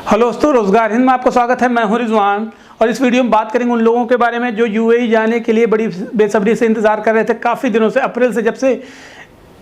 Hello दोस्तों, रोजगार हिंद में आपका स्वागत है। मैं हूं रिजवान और इस वीडियो में बात करेंगे उन लोगों के बारे में जो यूएई जाने के लिए बड़ी बेसब्री से इंतजार कर रहे थे काफ़ी दिनों से। अप्रैल से जब से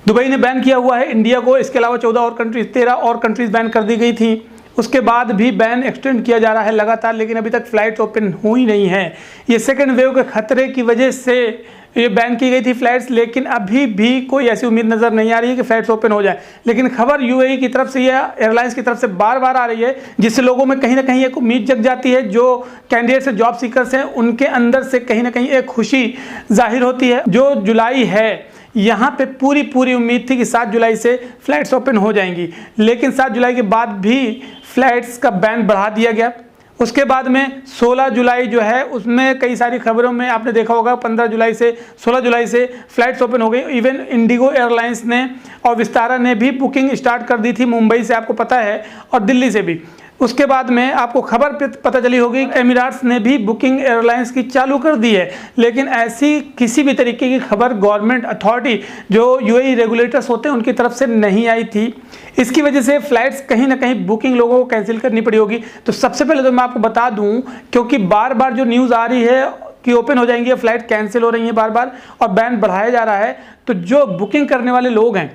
दुबई ने बैन किया हुआ है इंडिया को, इसके अलावा 13 और कंट्रीज बैन कर दी गई थी। उसके बाद भी बैन एक्सटेंड किया जा रहा है लगातार, लेकिन अभी तक फ्लाइट्स ओपन हुई नहीं है। ये सेकेंड वेव के खतरे की वजह से ये बैन की गई थी फ्लाइट्स, लेकिन अभी भी कोई ऐसी उम्मीद नज़र नहीं आ रही है कि फ्लाइट्स ओपन हो जाए। लेकिन खबर यूएई की तरफ से या एयरलाइंस की तरफ से बार बार आ रही है, जिससे लोगों में कहीं ना कहीं एक उम्मीद जग जाती है। जो कैंडिडेट्स हैं, जॉब सीकर्स हैं, उनके अंदर से कहीं ना कहीं एक खुशी जाहिर होती है। जो जुलाई है, यहाँ पे पूरी उम्मीद थी कि 7 जुलाई से फ्लाइट्स ओपन हो जाएंगी, लेकिन 7 जुलाई के बाद भी फ्लाइट्स का बैन बढ़ा दिया गया। उसके बाद में 16 जुलाई जो है, उसमें कई सारी खबरों में आपने देखा होगा 15 जुलाई से 16 जुलाई से फ्लाइट्स ओपन हो गई। इवन इंडिगो एयरलाइंस ने और विस्तारा ने भी बुकिंग स्टार्ट कर दी थी मुंबई से, आपको पता है, और दिल्ली से भी। उसके बाद में आपको खबर पता चली होगी एमिरेट्स ने भी बुकिंग एयरलाइंस की चालू कर दी है, लेकिन ऐसी किसी भी तरीके की खबर गवर्नमेंट अथॉरिटी जो यूएई रेगुलेटर्स होते हैं उनकी तरफ से नहीं आई थी। इसकी वजह से फ्लाइट्स कहीं ना कहीं बुकिंग लोगों को कैंसिल करनी पड़ी होगी। तो सबसे पहले तो मैं आपको बता दूं, क्योंकि बार बार जो न्यूज़ आ रही है कि ओपन हो जाएंगी, फ्लाइट कैंसिल हो रही है बार बार और बैन बढ़ाया जा रहा है, तो जो बुकिंग करने वाले लोग हैं,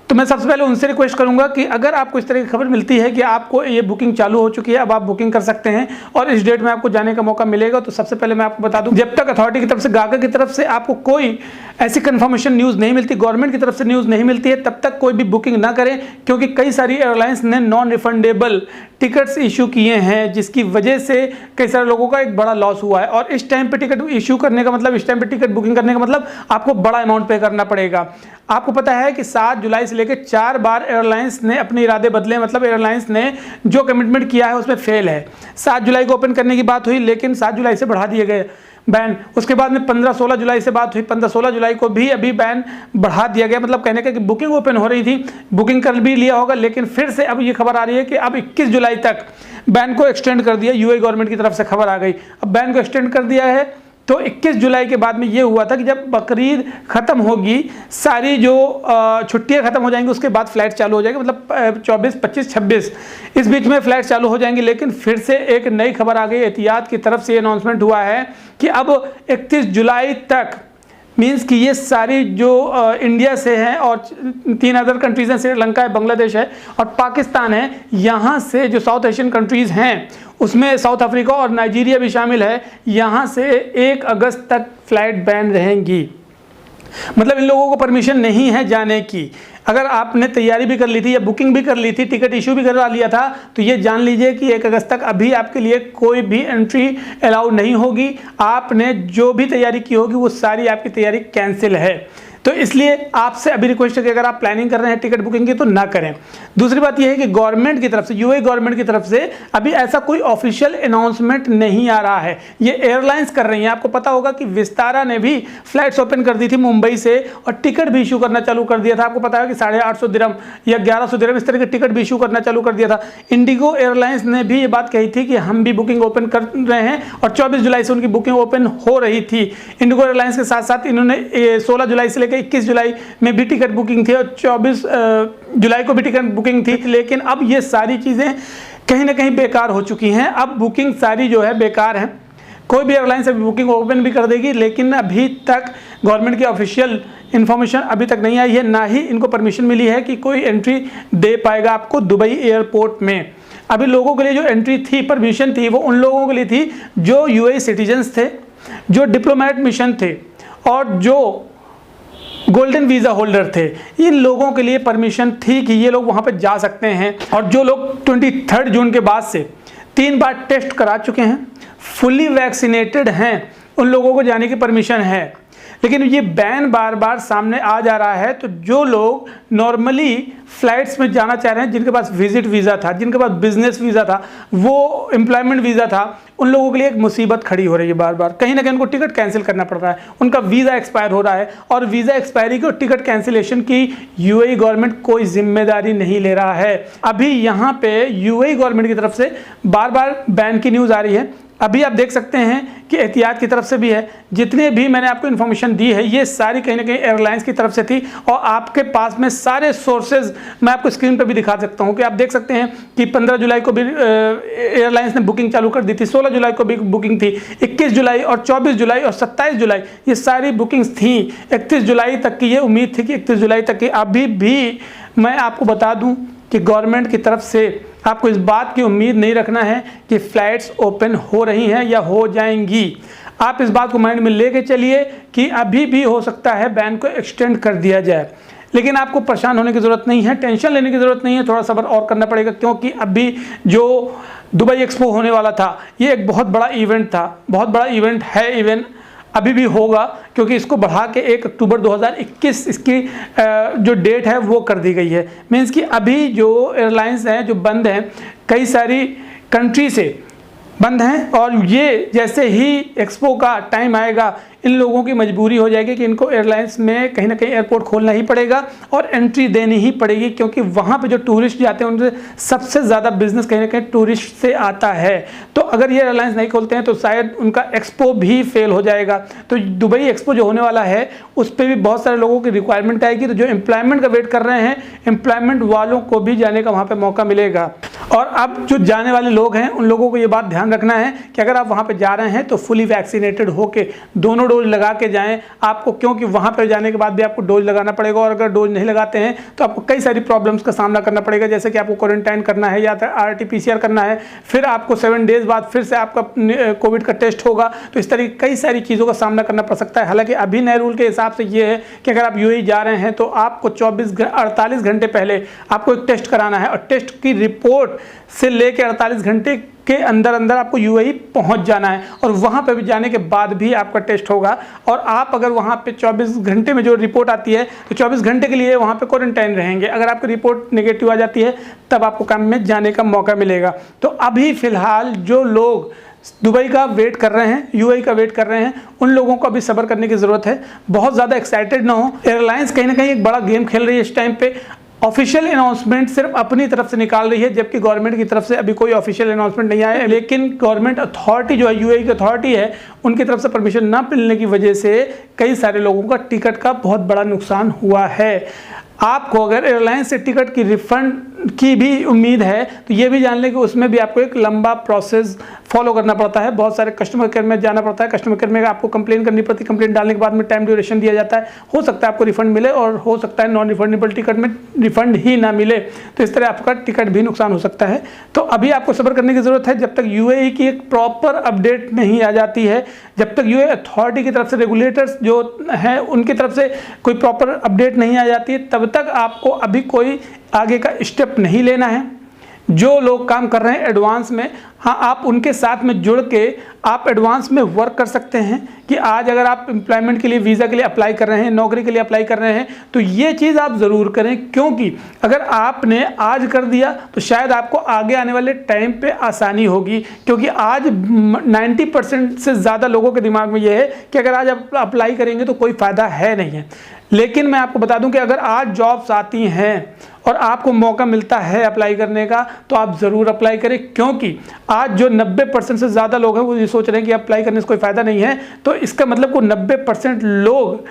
तो मैं सबसे पहले उनसे रिक्वेस्ट करूंगा कि अगर आपको इस तरह की खबर मिलती है कि आपको ये बुकिंग चालू हो चुकी है, अब आप बुकिंग कर सकते हैं और इस डेट में आपको जाने का मौका मिलेगा, तो सबसे पहले मैं आपको बता दूं, जब तक अथॉरिटी की तरफ से, गागा की तरफ से आपको कोई ऐसी कंफर्मेशन न्यूज़ नहीं मिलती, गवर्नमेंट की तरफ से न्यूज़ नहीं मिलती है, तब तक कोई भी बुकिंग ना करें। क्योंकि कई सारी एयरलाइंस ने नॉन रिफंडेबल टिकट्स इशू किए हैं, जिसकी वजह से कई सारे लोगों का एक बड़ा लॉस हुआ है। और इस टाइम पे टिकट इशू करने का मतलब, इस टाइम पे टिकट बुकिंग करने का मतलब आपको बड़ा अमाउंट पे करना पड़ेगा। आपको पता है कि 7 जुलाई से लेकर 4 बार एयरलाइंस ने अपने इरादे बदले, मतलब एयरलाइंस ने जो कमिटमेंट किया है उसमें फेल है। 7 जुलाई को ओपन करने की बात हुई, लेकिन 7 जुलाई से बढ़ा दिए गए बैन। उसके बाद में 15-16 जुलाई से बात हुई, 15-16 जुलाई को भी अभी बैन बढ़ा दिया गया। मतलब कहने का कि बुकिंग ओपन हो रही थी, बुकिंग कर भी लिया होगा, लेकिन फिर से अब ये खबर आ रही है कि अब 21 जुलाई तक बैन को एक्सटेंड कर दिया। यूएई गवर्नमेंट की तरफ से खबर आ गई, अब बैन को एक्सटेंड कर दिया है। तो 21 जुलाई के बाद में ये हुआ था कि जब बकरीद खत्म होगी, सारी जो छुट्टियां खत्म हो जाएंगी, उसके बाद फ्लाइट चालू हो जाएगी। मतलब 24, 25, 26 इस बीच में फ्लाइट चालू हो जाएंगी। लेकिन फिर से एक नई खबर आ गई, एहतियात की तरफ से अनाउंसमेंट हुआ है कि अब 31 जुलाई तक, मीन्स कि ये सारी जो इंडिया से हैं और 3 अदर कंट्रीज हैं, श्रीलंका है, बांग्लादेश है और पाकिस्तान है, यहाँ से जो साउथ एशियन कंट्रीज़ हैं, उसमें साउथ अफ्रीका और नाइजीरिया भी शामिल है, यहाँ से 1 अगस्त तक फ्लाइट बैन रहेंगी। मतलब इन लोगों को परमिशन नहीं है जाने की। अगर आपने तैयारी भी कर ली थी या बुकिंग भी कर ली थी, टिकट इशू भी करवा लिया था, तो ये जान लीजिए कि 1 अगस्त तक अभी आपके लिए कोई भी एंट्री अलाउ नहीं होगी। आपने जो भी तैयारी की होगी वो सारी आपकी तैयारी कैंसिल है। तो इसलिए आपसे अभी रिक्वेस्ट है कि अगर आप प्लानिंग कर रहे हैं टिकट बुकिंग की तो ना करें। दूसरी बात यह है कि गवर्नमेंट की तरफ से, यूएई गवर्नमेंट की तरफ से अभी ऐसा कोई ऑफिशियल अनाउंसमेंट नहीं आ रहा है, ये एयरलाइंस कर रही हैं। आपको पता होगा कि विस्तारा ने भी फ्लाइट्स ओपन कर दी थी मुंबई से और टिकट भी इशू करना चालू कर दिया था। आपको पता है कि 850 दिरहम या 1100 दिरहम इस तरह के टिकट भी इशू करना चालू कर दिया था। इंडिगो एयरलाइंस ने भी ये बात कही थी कि हम भी बुकिंग ओपन कर रहे हैं और 24 जुलाई से उनकी बुकिंग ओपन हो रही थी। इंडिगो एयरलाइंस के साथ साथ इन्होंने 16 जुलाई से लेकर 21 जुलाई में भी टिकट बुकिंग थी और 24 जुलाई को भी टिकट बुकिंग थी। लेकिन अब ये सारी चीज़ें कहीं ना कहीं बेकार हो चुकी हैं। अब बुकिंग सारी जो है बेकार है। कोई भी एयरलाइंस अभी बुकिंग ओपन भी कर देगी, लेकिन अभी तक गवर्नमेंट की ऑफिशियल इन्फॉर्मेशन अभी तक नहीं आई है, ना ही इनको परमिशन मिली है कि कोई एंट्री दे पाएगा आपको दुबई एयरपोर्ट में। अभी लोगों के लिए जो एंट्री थी, परमिशन थी, वो उन लोगों के लिए थी जो यूएई सिटीजन्स थे, जो डिप्लोमेट मिशन थे और जो गोल्डन वीज़ा होल्डर थे। इन लोगों के लिए परमिशन थी कि ये लोग वहाँ पर जा सकते हैं। और जो लोग 23 जून के बाद से 3 बार टेस्ट करा चुके हैं, फुली वैक्सीनेटेड हैं, उन लोगों को जाने की परमिशन है। लेकिन ये बैन बार बार सामने आ जा रहा है, तो जो लोग नॉर्मली फ्लाइट्स में जाना चाह रहे हैं, जिनके पास विजिट वीज़ा था, जिनके पास बिजनेस वीज़ा था, वो एम्प्लॉयमेंट वीज़ा था, उन लोगों के लिए एक मुसीबत खड़ी हो रही है। बार बार कहीं ना कहीं उनको टिकट कैंसिल करना पड़ रहा है, उनका वीज़ा एक्सपायर हो रहा है और वीज़ा एक्सपायरी की और टिकट कैंसिलेशन की यूएई गवर्नमेंट कोई जिम्मेदारी नहीं ले रहा है। अभी यहाँ पे यूएई गवर्नमेंट की तरफ से बार बार बैन की न्यूज़ आ रही है। अभी आप देख सकते हैं कि एहतियात की तरफ से भी है। जितने भी मैंने आपको इन्फॉर्मेशन दी है ये सारी कहीं ना कहीं एयरलाइंस की तरफ से थी, और आपके पास में सारे सोर्सेज मैं आपको स्क्रीन पर भी दिखा सकता हूं कि आप देख सकते हैं कि 15 जुलाई को भी एयरलाइंस ने बुकिंग चालू कर दी थी, 16 जुलाई को भी बुकिंग थी, 21 जुलाई और 24 जुलाई और 27 जुलाई ये सारी बुकिंग्स थी। 31 जुलाई तक की ये उम्मीद थी कि 31 जुलाई तक की। अभी भी मैं आपको बता दूं कि गवर्नमेंट की तरफ से आपको इस बात की उम्मीद नहीं रखना है कि फ्लाइट्स ओपन हो रही हैं या हो जाएंगी। आप इस बात को माइंड में लेके चलिए कि अभी भी हो सकता है बैन को एक्सटेंड कर दिया जाए, लेकिन आपको परेशान होने की ज़रूरत नहीं है, टेंशन लेने की ज़रूरत नहीं है। थोड़ा सब्र और करना पड़ेगा, क्योंकि अभी जो दुबई एक्सपो होने वाला था ये एक बहुत बड़ा इवेंट था, बहुत बड़ा इवेंट है, इवेंट अभी भी होगा, क्योंकि इसको बढ़ा के 1 अक्टूबर 2021 इसकी जो डेट है वो कर दी गई है। मीन्स कि अभी जो एयरलाइंस हैं जो बंद हैं, कई सारी कंट्री से बंद हैं, और ये जैसे ही एक्सपो का टाइम आएगा इन लोगों की मजबूरी हो जाएगी कि इनको एयरलाइंस में कहीं ना कहीं एयरपोर्ट खोलना ही पड़ेगा और एंट्री देनी ही पड़ेगी, क्योंकि वहाँ पे जो टूरिस्ट जाते हैं उनसे सबसे ज़्यादा बिजनेस कहीं ना कहीं टूरिस्ट से आता है। तो अगर ये एयरलाइंस नहीं खोलते हैं तो शायद उनका एक्सपो भी फेल हो जाएगा। तो दुबई एक्सपो जो होने वाला है उस पर भी बहुत सारे लोगों की रिक्वायरमेंट आएगी, तो जो एम्प्लॉयमेंट का वेट कर रहे हैं एम्प्लॉयमेंट वालों को भी जाने का वहाँ पर मौका मिलेगा। और अब जो जाने वाले लोग हैं उन लोगों को ये बात ध्यान रखना है कि अगर आप वहाँ पर जा रहे हैं तो फुली वैक्सीनेटेड होके दोनों डोज लगा के जाएं आपको, क्योंकि वहां पर जाने के बाद भी आपको डोज लगाना पड़ेगा, और अगर डोज नहीं लगाते हैं तो आपको कई सारी प्रॉब्लम्स का सामना करना पड़ेगा, जैसे कि आपको क्वारंटाइन करना है या RT-PCR करना है, फिर आपको 7 डेज बाद फिर से आपका कोविड का टेस्ट होगा। तो इस तरह कई सारी चीज़ों का सामना करना पड़ सकता है। हालांकि अभी नए रूल के हिसाब से ये है कि अगर आप UAE जा रहे हैं तो आपको 48 घंटे पहले आपको एक टेस्ट कराना है, और टेस्ट की रिपोर्ट से लेकर 48 घंटे के अंदर अंदर आपको UAE पहुंच जाना है, और वहां पे भी जाने के बाद भी आपका टेस्ट होगा। और आप अगर वहां पे 24 घंटे में जो रिपोर्ट आती है तो 24 घंटे के लिए वहां पे क्वारंटाइन रहेंगे। अगर आपकी रिपोर्ट नेगेटिव आ जाती है तब आपको काम में जाने का मौका मिलेगा। तो अभी फिलहाल जो लोग दुबई का वेट कर रहे हैं, UAE का वेट कर रहे हैं, उन लोगों को अभी सब्र करने की ज़रूरत है। बहुत ज़्यादा एक्साइटेड ना हो। एयरलाइंस कहीं ना कहीं एक बड़ा गेम खेल रही है इस टाइम पे। ऑफिशियल अनाउंसमेंट सिर्फ अपनी तरफ से निकाल रही है, जबकि गवर्नमेंट की तरफ से अभी कोई ऑफिशियल अनाउंसमेंट नहीं आया है। लेकिन गवर्नमेंट अथॉरिटी जो है, UAE की अथॉरिटी है, उनकी तरफ से परमिशन ना मिलने की वजह से कई सारे लोगों का टिकट का बहुत बड़ा नुकसान हुआ है। आपको अगर एयरलाइन से टिकट की रिफंड की भी उम्मीद है तो ये भी जान लें कि उसमें भी आपको एक लंबा प्रोसेस फॉलो करना पड़ता है। बहुत सारे कस्टमर केयर में जाना पड़ता है, कस्टमर केयर में आपको कंप्लेन करनी पड़ती है, कंप्लेन डालने के बाद में टाइम ड्यूरेशन दिया जाता है। हो सकता है आपको रिफंड मिले और हो सकता है नॉन रिफंडेबल टिकट में रिफंड ही ना मिले, तो इस तरह आपका टिकट भी नुकसान हो सकता है। तो अभी आपको सब्र करने की ज़रूरत है जब तक UAE की एक प्रॉपर अपडेट नहीं आ जाती है, जब तक UAE अथॉरिटी की तरफ से, रेगुलेटर्स जो हैं उनकी तरफ से कोई प्रॉपर अपडेट नहीं आ जाती है, तब तक आपको अभी कोई आगे का स्टेप नहीं लेना है। जो लोग काम कर रहे हैं एडवांस में, हाँ, आप उनके साथ में जुड़ के आप एडवांस में वर्क कर सकते हैं कि आज अगर आप एम्प्लॉयमेंट के लिए, वीज़ा के लिए अप्लाई कर रहे हैं, नौकरी के लिए अप्लाई कर रहे हैं, तो ये चीज़ आप ज़रूर करें, क्योंकि अगर आपने आज कर दिया तो शायद आपको आगे आने वाले टाइम पे आसानी होगी। क्योंकि आज 90% से ज़्यादा लोगों के दिमाग में ये है कि अगर आज आप अप्लाई करेंगे तो कोई फ़ायदा है नहीं है। लेकिन मैं आपको बता दूं कि अगर आज जॉब्स आती हैं और आपको मौका मिलता है अप्लाई करने का तो आप ज़रूर अप्लाई करें, क्योंकि आज जो 90% से ज़्यादा लोग हैं वो ये सोच रहे हैं कि अप्लाई करने से कोई फ़ायदा नहीं है, तो इसका मतलब को 90% लोग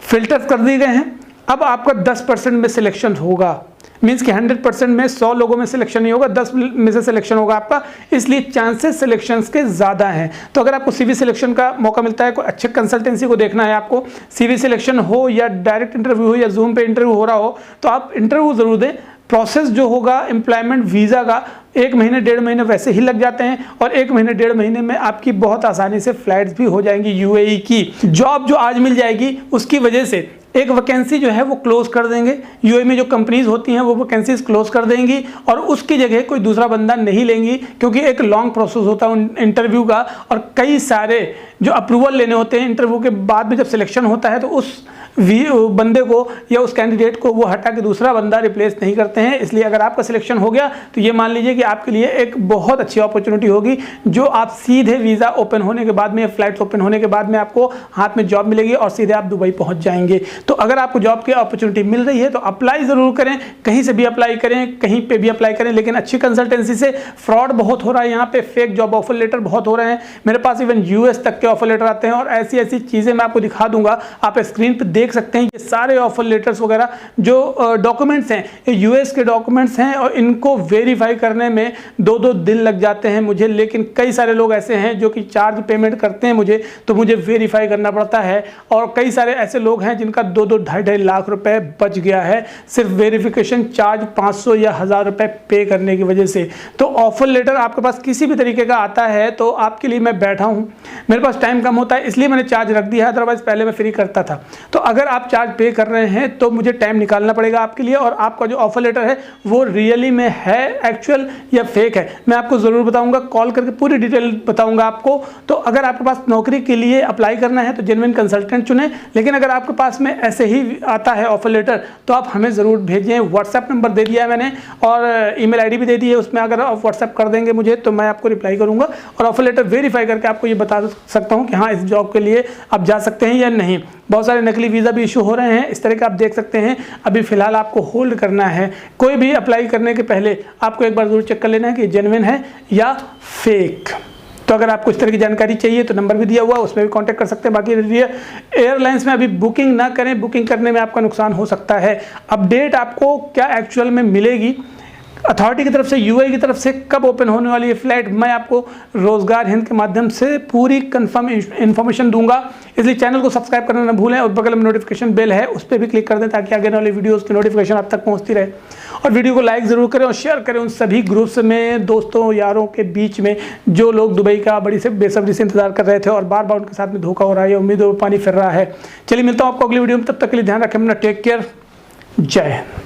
फिल्टर कर दिए गए हैं। अब आपका 10% में सिलेक्शन होगा, मीन्स कि 100% में 100 लोगों में सिलेक्शन नहीं होगा, 10 में से सिलेक्शन होगा आपका, इसलिए चांसेस सिलेक्शंस के ज़्यादा हैं। तो अगर आपको CV सिलेक्शन का मौका मिलता है, कोई अच्छे कंसल्टेंसी को देखना है, आपको CV सिलेक्शन हो या डायरेक्ट इंटरव्यू हो या जूम पे इंटरव्यू हो रहा हो, तो आप इंटरव्यू ज़रूर दें। प्रोसेस जो होगा एम्प्लॉयमेंट वीज़ा का 1 महीने 1.5 महीने वैसे ही लग जाते हैं, और 1 महीने 1.5 महीने में आपकी बहुत आसानी से फ्लाइट्स भी हो जाएंगी। UAE की जॉब जो आज मिल जाएगी उसकी वजह से एक वैकेंसी जो है वो क्लोज कर देंगे। UAE में जो कंपनीज होती हैं वो वैकेंसीज क्लोज कर देंगी और उसकी जगह कोई दूसरा बंदा नहीं लेंगी, क्योंकि एक लॉन्ग प्रोसेस होता है इंटरव्यू का, और कई सारे जो अप्रूवल लेने होते हैं। इंटरव्यू के बाद में जब सिलेक्शन होता है तो उस बंदे को या उस कैंडिडेट को वो हटा के दूसरा बंदा रिप्लेस नहीं करते हैं। इसलिए अगर आपका सिलेक्शन हो गया तो ये मान लीजिए कि आपके लिए एक बहुत अच्छी अपॉर्चुनिटी होगी, जो आप सीधे वीज़ा ओपन होने के बाद में, फ्लाइट्स ओपन होने के बाद में आपको हाथ में जॉब मिलेगी और सीधे आप दुबई पहुंच जाएंगे। तो अगर आपको जॉब की अपॉर्चुनिटी मिल रही है तो अप्लाई ज़रूर करें, कहीं से भी अप्लाई करें, कहीं पे भी अप्लाई करें, लेकिन अच्छी कंसल्टेंसी से। फ्रॉड बहुत हो रहा है यहाँ पे, फेक जॉब ऑफर लेटर बहुत हो रहे हैं, मेरे पास इवन यूएस तक के ऑफर लेटर आते हैं और ऐसी ऐसी चीज़ें मैं आपको दिखा दूंगा, आप स्क्रीन पर देख सकते हैं। ये सारे ऑफर लेटर्स वगैरह जो डॉक्यूमेंट्स हैं ये यूएस के डॉक्यूमेंट्स हैं और इनको वेरीफाई करने में 2-2 दिन लग जाते हैं मुझे। लेकिन कई सारे लोग ऐसे हैं जो कि चार्ज पेमेंट करते हैं मुझे, तो मुझे वेरीफाई करना पड़ता है। और कई सारे ऐसे लोग हैं जिनका 2-2 ढाई लाख रुपए बच गया है सिर्फ वेरिफिकेशन चार्ज 500 या 1000 रुपए पे करने की वजह से। तो ऑफर लेटर आपके पास किसी भी तरीके का आता है तो आपके लिए मैं बैठा हूं, मेरे पास टाइम कम होता है इसलिए मैंने चार्ज रख दिया है, अदरवाइज पहले मैं फ्री करता था। तो अगर आप चार्ज पे कर रहे हैं तो मुझे टाइम निकालना पड़ेगा आपके लिए, और आपका जो ऑफर लेटर है वो रियली में है एक्चुअल या फेक है मैं आपको ज़रूर बताऊंगा, कॉल करके पूरी डिटेल बताऊंगा आपको। तो अगर आपके पास नौकरी के लिए अप्लाई करना है तो जेन्युइन कंसल्टेंट चुनें, लेकिन अगर आपके पास में ऐसे ही आता है ऑफर लेटर तो आप हमें ज़रूर भेजें। व्हाट्सएप नंबर दे दिया है मैंने और ईमेल आईडी भी दे दी है, उसमें अगर आप व्हाट्सएप कर देंगे मुझे तो मैं आपको रिप्लाई करूंगा और ऑफर लेटर वेरीफाई करके आपको ये बता सकता हूँ कि हाँ इस जॉब के लिए आप जा सकते हैं या नहीं। बहुत सारे नकली वीज़ा भी इशू हो रहे हैं इस तरह के, आप देख सकते हैं। अभी फ़िलहाल आपको होल्ड करना है, कोई भी अप्लाई करने के पहले आपको एक बार ज़रूर चेक कर लेना है कि जेन्युइन है या फेक। तो अगर आपको इस तरह की जानकारी चाहिए तो नंबर भी दिया हुआ है, उसमें भी कांटेक्ट कर सकते हैं। बाकी एयरलाइंस में अभी बुकिंग ना करें, बुकिंग करने में आपका नुकसान हो सकता है। अपडेट आपको क्या एक्चुअल में मिलेगी अथॉरिटी की तरफ से, यूएई की तरफ से, कब ओपन होने वाली है फ्लाइट, मैं आपको रोजगार हिंद के माध्यम से पूरी कंफर्म इन्फॉर्मेशन दूंगा। इसलिए चैनल को सब्सक्राइब करना ना भूलें और बगल में नोटिफिकेशन बेल है उस पर भी क्लिक कर दें ताकि आगे वाली वीडियोस की नोटिफिकेशन आप तक पहुंचती रहे। और वीडियो को लाइक ज़रूर करें और शेयर करें उन सभी ग्रुप्स में, दोस्तों यारों के बीच में जो लोग दुबई का बड़ी से बेसब्री से इंतजार कर रहे थे और बार बार उनके साथ में धोखा हो रहा है, उम्मीदों में पानी फिर रहा है। चलिए मिलता हूँ आपको अगली वीडियो में, तब तक के लिए ध्यान रखें अपना, टेक केयर, जय हिंद।